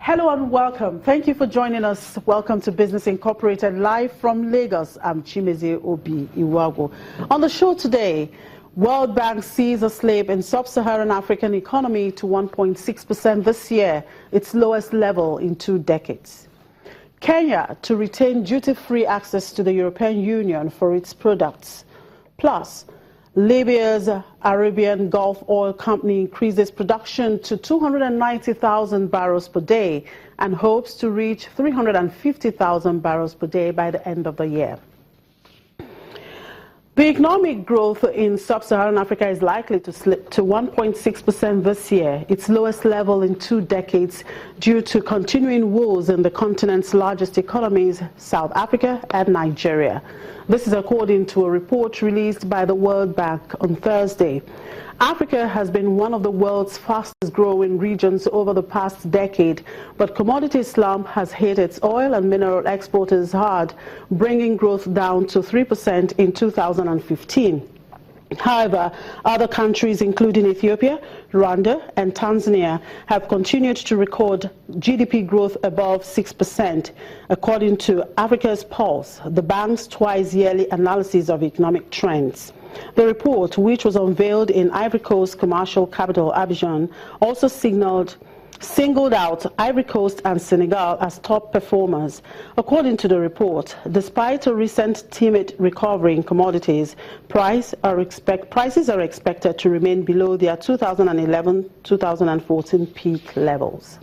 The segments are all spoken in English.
Hello and welcome. Thank you for joining us. Welcome to Business Incorporated live from Lagos. I'm Chimeze Obi Iwago. On the show today, World Bank sees a slip in Sub-Saharan African economy to 1.6% this year, its lowest level in 2 decades. Kenya to retain duty-free access to the European Union for its products. Plus, Libya's Arabian Gulf Oil Company increases production to 290,000 barrels per day and hopes to reach 350,000 barrels per day by the end of the year. The economic growth in Sub-Saharan Africa is likely to slip to 1.6% this year, its lowest level in 2 decades, due to continuing woes in the continent's largest economies, South Africa and Nigeria. This is according to a report released by the World Bank on Thursday. Africa has been one of the world's fastest growing regions over the past decade, but commodity slump has hit its oil and mineral exporters hard, bringing growth down to 3% in 2015. However, other countries, including Ethiopia, Rwanda, and Tanzania, have continued to record GDP growth above 6%, according to Africa's Pulse, the bank's twice-yearly analysis of economic trends. The report, which was unveiled in Ivory Coast's commercial capital, Abidjan, also singled out Ivory Coast and Senegal as top performers. According to the report, despite a recent timid recovery in commodities, prices are expected to remain below their 2011-2014 peak levels.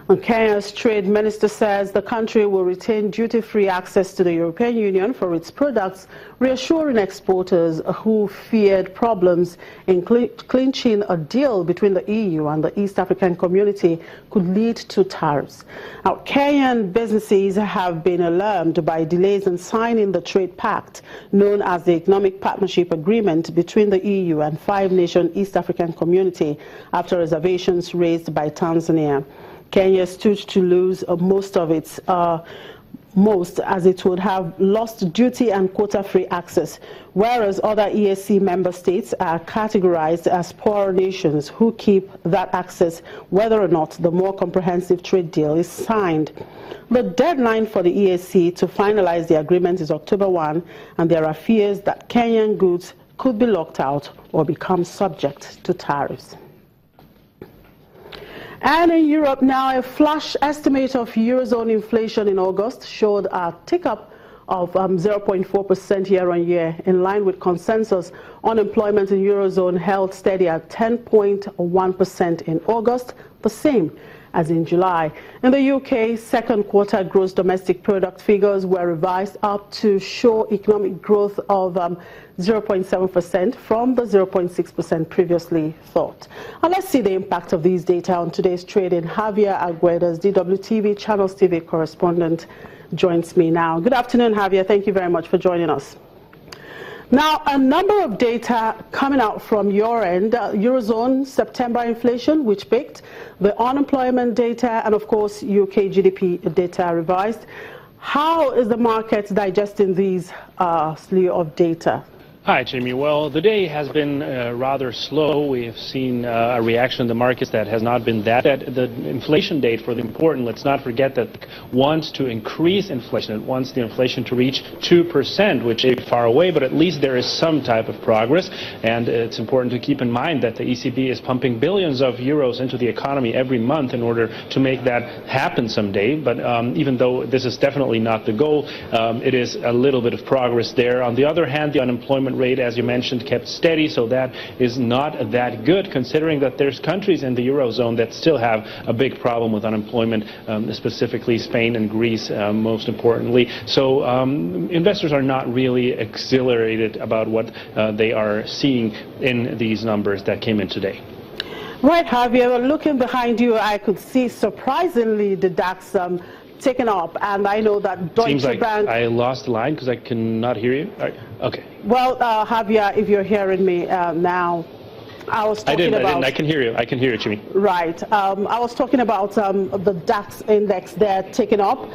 And Kenya's trade minister says the country will retain duty-free access to the European Union for its products, reassuring exporters who feared problems in clinching a deal between the EU and the East African community could lead to tariffs. Now, Kenyan businesses have been alarmed by delays in signing the trade pact, known as the Economic Partnership Agreement between the EU and 5-nation East African community, after reservations raised by Tanzania. Kenya stood to lose most as it would have lost duty and quota-free access, whereas other EAC member states are categorized as poorer nations who keep that access whether or not the more comprehensive trade deal is signed. The deadline for the EAC to finalize the agreement is October 1, and there are fears that Kenyan goods could be locked out or become subject to tariffs. And in Europe now, a flash estimate of Eurozone inflation in August showed a tick-up of 0.4% year-on-year, in line with consensus. Unemployment in Eurozone held steady at 10.1% in August, the same as in July. In the UK, second quarter gross domestic product figures were revised up to show economic growth of 0.7% from the 0.6% previously thought. And let's see the impact of these data on today's trading. Javier Aguedas, DWTV Channels TV correspondent, joins me now. Good afternoon, Javier. Thank you very much for joining us. Now, a number of data coming out from your end, Eurozone September inflation, which peaked, the unemployment data, and of course, UK GDP data revised. How is the market digesting these slew of data? Hi, Jimmy. Well, the day has been rather slow. We have seen a reaction in the markets that has not been that. The inflation date for the important, let's not forget that wants to increase inflation. It wants the inflation to reach 2%, which is far away, but at least there is some type of progress. And it's important to keep in mind that the ECB is pumping billions of euros into the economy every month in order to make that happen someday. But even though this is definitely not the goal, it is a little bit of progress there. On the other hand, the unemployment rate, as you mentioned, kept steady, so that is not that good, considering that there's countries in the Eurozone that still have a big problem with unemployment, specifically Spain and Greece, most importantly. So investors are not really exhilarated about what they are seeing in these numbers that came in today. Right, Javier, looking behind you, I could see, surprisingly, the DAX taken up, and I know that Deutsche Seems like Bank... I lost the line because I cannot hear you. Okay. Well, Javier, if you're hearing me now, I was talking about... I can hear you. I can hear you, Jimmy. Right. I was talking about the DAX index there taken up.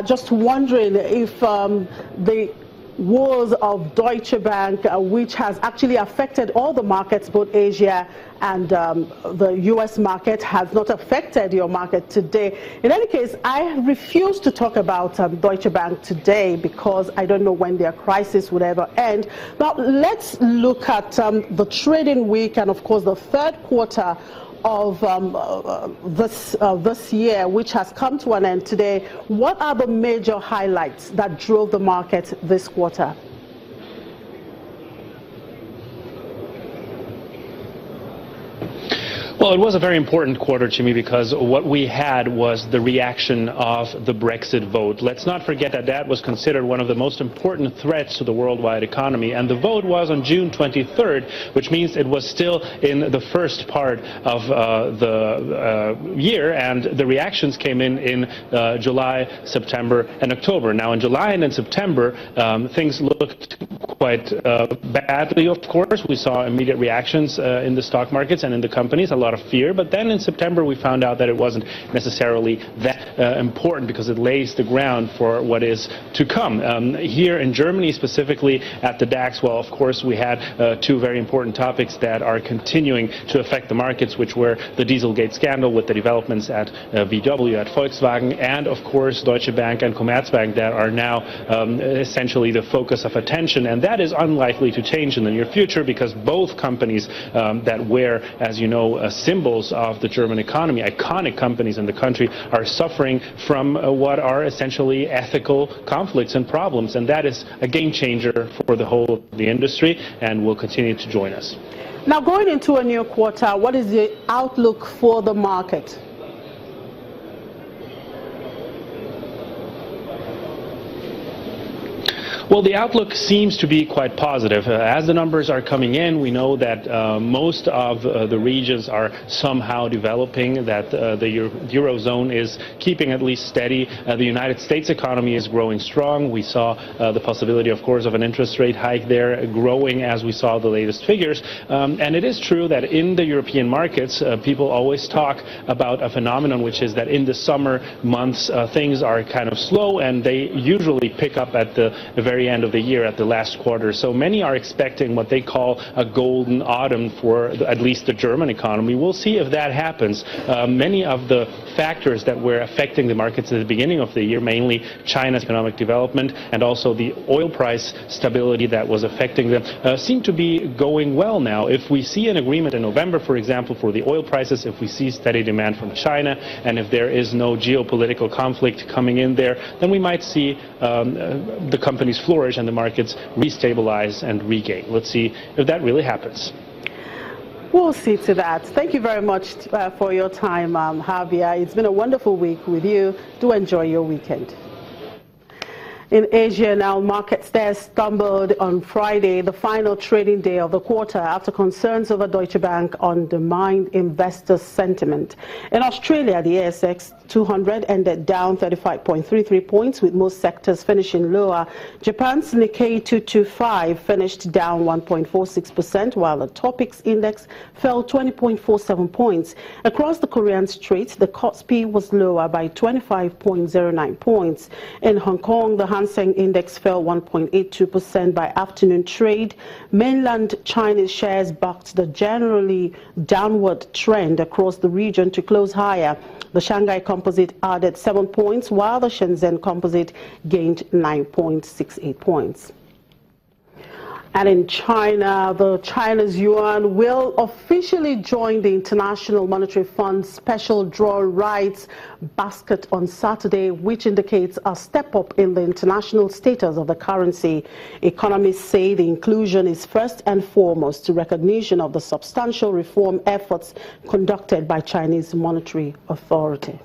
Just wondering if the woes of Deutsche Bank, which has actually affected all the markets, both Asia and the U.S. market, has not affected your market today. In any case, I refuse to talk about Deutsche Bank today because I don't know when their crisis would ever end. Now, let's look at the trading week and, of course, the third quarter of this year, which has come to an end today. What are the major highlights that drove the market this quarter? Well, it was a very important quarter to me because what we had was the reaction of the Brexit vote. Let's not forget that that was considered one of the most important threats to the worldwide economy. And the vote was on June 23rd, which means it was still in the first part of the year. And the reactions came in July, September, and October. Now, in July and in September, things looked quite badly, of course. We saw immediate reactions in the stock markets and in the companies, a lot of fear. But then in September, we found out that it wasn't necessarily that important because it lays the ground for what is to come. Here in Germany, specifically at the DAX, well, of course, we had two very important topics that are continuing to affect the markets, which were the Dieselgate scandal with the developments at VW, at Volkswagen, and, of course, Deutsche Bank and Commerzbank that are now essentially the focus of attention. And that is unlikely to change in the near future because both companies that were, as you know, symbols of the German economy, iconic companies in the country, are suffering from what are essentially ethical conflicts and problems. And that is a game changer for the whole of the industry and will continue to join us. Now, going into a new quarter, what is the outlook for the market? Well, the outlook seems to be quite positive. As the numbers are coming in, we know that most of the regions are somehow developing, that the Eurozone is keeping at least steady. The United States economy is growing strong. We saw the possibility, of course, of an interest rate hike there growing as we saw the latest figures. And it is true that in the European markets, people always talk about a phenomenon, which is that in the summer months, things are kind of slow and they usually pick up at the very end of the year, at the last quarter. So many are expecting what they call a golden autumn for at least the German economy. We'll see if that happens. Many of the factors that were affecting the markets at the beginning of the year, mainly China's economic development and also the oil price stability that was affecting them, seem to be going well now. If we see an agreement in November, for example, for the oil prices, if we see steady demand from China, and if there is no geopolitical conflict coming in there, then we might see the companies flourish and the markets restabilize and regain. Let's see if that really happens. We'll see to that. Thank you very much for your time, Javier. It's been a wonderful week with you. Do enjoy your weekend. In Asia now, markets there stumbled on Friday, the final trading day of the quarter, after concerns over Deutsche Bank undermined investor sentiment. In Australia, the ASX 200 ended down 35.33 points, with most sectors finishing lower. Japan's Nikkei 225 finished down 1.46%, while the Topix index fell 20.47 points. Across the Korean Strait, the Kospi was lower by 25.09 points. In Hong Kong, the Hang Seng index fell 1.82% by afternoon trade. Mainland Chinese shares bucked the generally downward trend across the region to close higher. The Shanghai Composite added 7 points, while the Shenzhen Composite gained 9.68 points. And in China, China's yuan will officially join the International Monetary Fund's special draw rights basket on Saturday, which indicates a step up in the international status of the currency. Economists say the inclusion is first and foremost a recognition of the substantial reform efforts conducted by Chinese monetary authority.